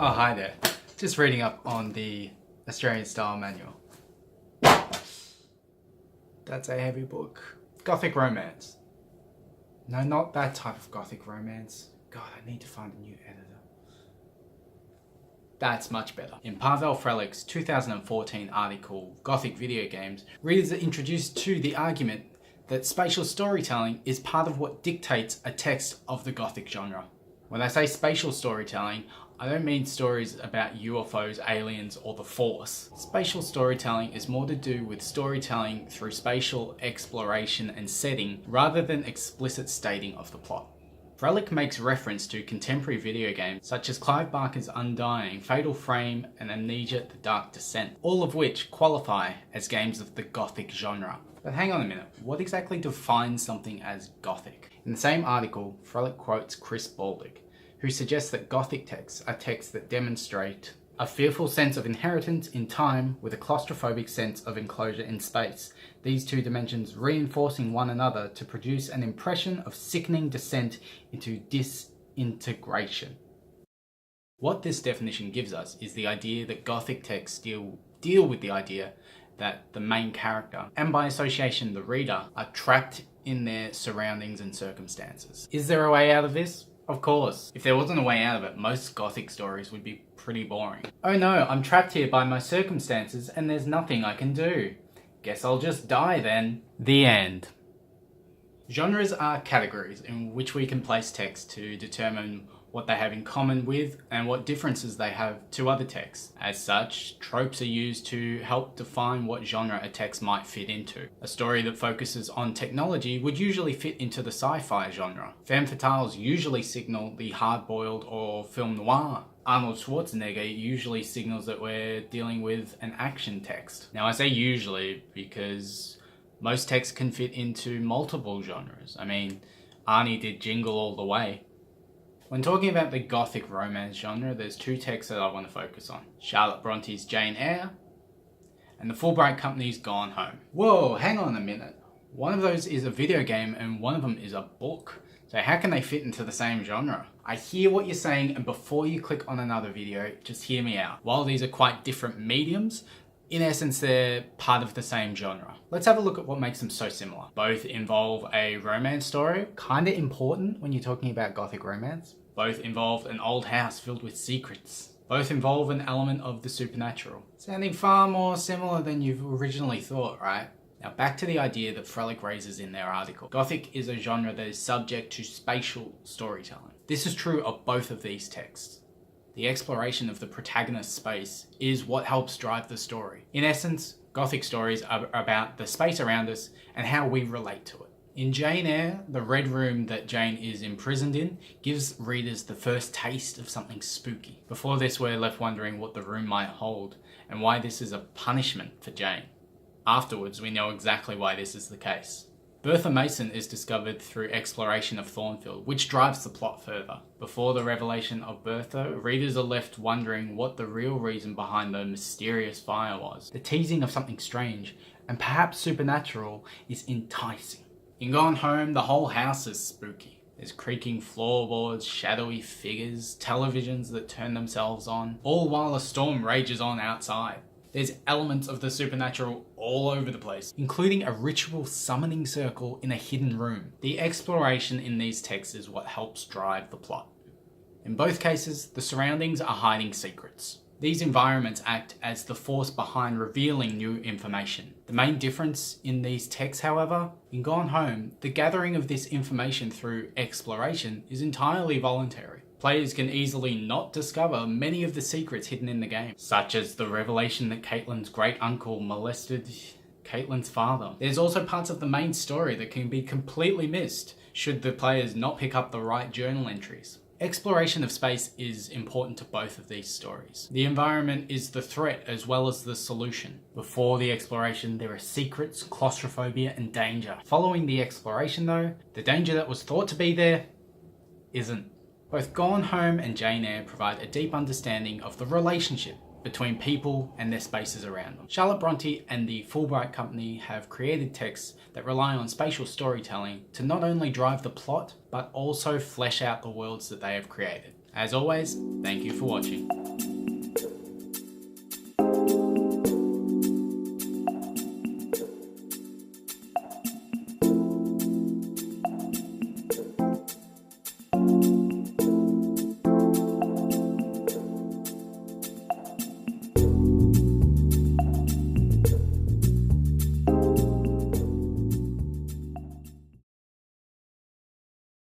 Oh, hi there. Just reading up on the Australian style manual. That's a heavy book. Gothic Romance. No, not that type of Gothic Romance. God, I need to find a new editor. That's much better. In Paweł Frelik's 2014 article, Gothic Videogames, readers are introduced to the argument that spatial storytelling is part of what dictates a text of the Gothic genre. When I say spatial storytelling, I don't mean stories about UFOs, aliens, or the Force. Spatial storytelling is more to do with storytelling through spatial exploration and setting, rather than explicit stating of the plot. Frelik makes reference to contemporary video games such as Clive Barker's Undying, Fatal Frame, and Amnesia: The Dark Descent, all of which qualify as games of the Gothic genre. But hang on a minute, what exactly defines something as Gothic? In the same article, Frelik quotes Chris Drumm, who suggests that Gothic texts are texts that demonstrate a fearful sense of inheritance in time with a claustrophobic sense of enclosure in space, these two dimensions reinforcing one another to produce an impression of sickening descent into disintegration. What this definition gives us is the idea that Gothic texts deal with the idea that the main character, and by association the reader, are trapped in their surroundings and circumstances. Is there a way out of this? Of course. If there wasn't a way out of it, most Gothic stories would be pretty boring. Oh no, I'm trapped here by my circumstances and there's nothing I can do. Guess I'll just die then. The end. Genres are categories in which we can place text to determine what they have in common with and what differences they have to other texts. As such, tropes are used to help define what genre a text might fit into. A story that focuses on technology would usually fit into the sci-fi genre. Femme fatales usually signal the hard-boiled or film noir. Arnold Schwarzenegger usually signals that we're dealing with an action text. Now I say usually because most texts can fit into multiple genres. I mean, Arnie did Jingle All the Way. When talking about the Gothic Romance genre, there's two texts that I want to focus on. Charlotte Bronte's Jane Eyre, and the Fullbright Company's Gone Home. Whoa, hang on a minute. One of those is a video game and one of them is a book. So how can they fit into the same genre? I hear what you're saying, and before you click on another video, just hear me out. While these are quite different mediums, in essence, they're part of the same genre. Let's have a look at what makes them so similar. Both involve a romance story, kinda important when you're talking about Gothic romance. Both involve an old house filled with secrets. Both involve an element of the supernatural. Sounding far more similar than you've originally thought, right? Now back to the idea that Frelik raises in their article. Gothic is a genre that is subject to spatial storytelling. This is true of both of these texts. The exploration of the protagonist's space is what helps drive the story. In essence, Gothic stories are about the space around us and how we relate to it. In Jane Eyre, the red room that Jane is imprisoned in gives readers the first taste of something spooky. Before this, we're left wondering what the room might hold and why this is a punishment for Jane. Afterwards, we know exactly why this is the case. Bertha Mason is discovered through exploration of Thornfield, which drives the plot further. Before the revelation of Bertha, readers are left wondering what the real reason behind the mysterious fire was. The teasing of something strange, and perhaps supernatural, is enticing. In Gone Home, the whole house is spooky. There's creaking floorboards, shadowy figures, televisions that turn themselves on, all while a storm rages on outside. There's elements of the supernatural all over the place, including a ritual summoning circle in a hidden room. The exploration in these texts is what helps drive the plot. In both cases, the surroundings are hiding secrets. These environments act as the force behind revealing new information. The main difference in these texts, however, in Gone Home, the gathering of this information through exploration is entirely voluntary. Players can easily not discover many of the secrets hidden in the game, such as the revelation that Caitlyn's great uncle molested Caitlyn's father. There's also parts of the main story that can be completely missed should the players not pick up the right journal entries. Exploration of space is important to both of these stories. The environment is the threat as well as the solution. Before the exploration, there are secrets, claustrophobia, and danger. Following the exploration though, the danger that was thought to be there isn't. Both Gone Home and Jane Eyre provide a deep understanding of the relationship between people and their spaces around them. Charlotte Brontë and the Fullbright Company have created texts that rely on spatial storytelling to not only drive the plot, but also flesh out the worlds that they have created. As always, thank you for watching.